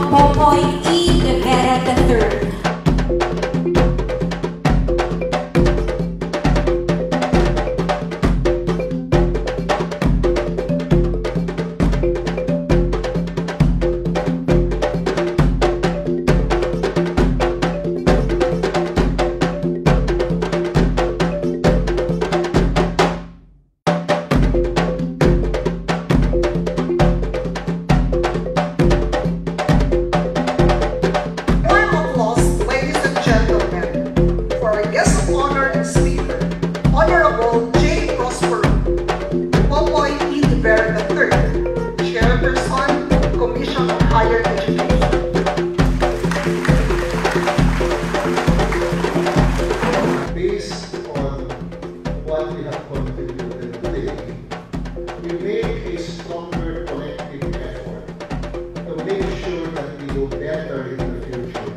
Popoy E. de Vera III. Honorable J. Prosper Popoy E. de Vera III, Chairperson, Commission on Higher Education. Based on what we have contributed today, we make a stronger collective effort to make sure that we do better in the future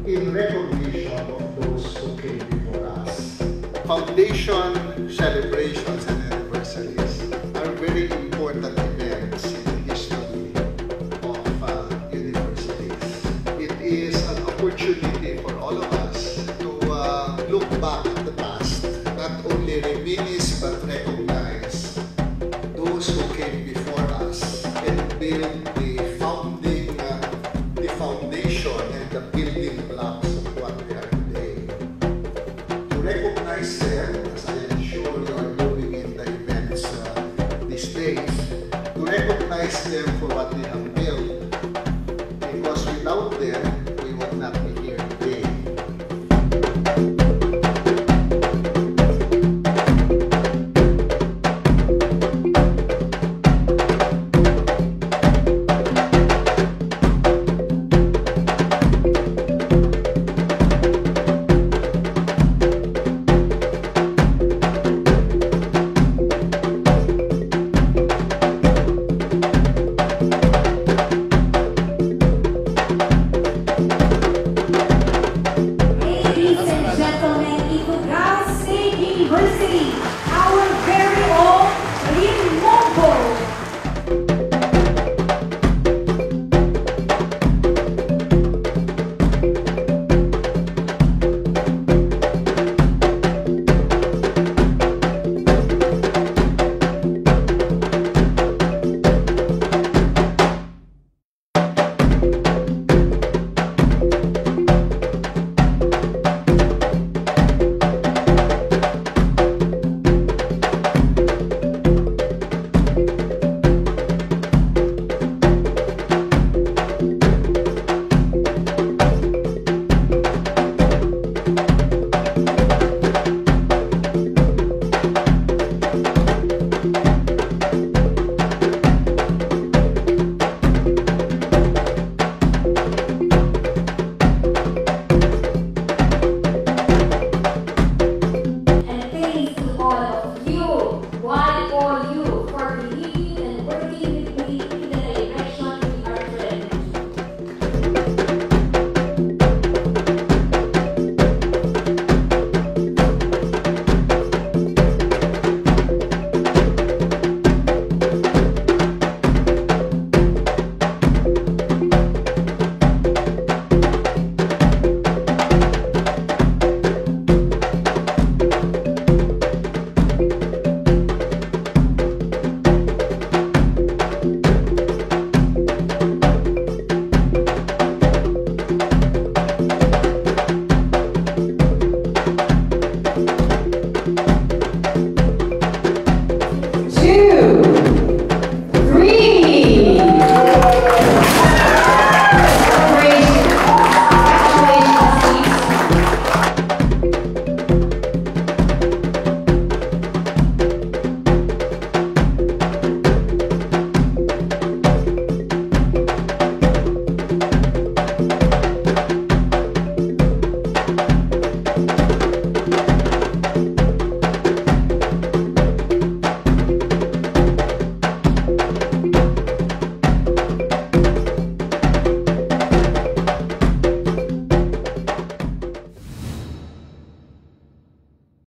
in recognition of those who came before us. Foundation celebrations and anniversaries are very important events in the history of universities. It is an opportunity for all of us to look back at the past, not only reminisce but recognize those who came before us and build the foundation and the building blocks of what we have.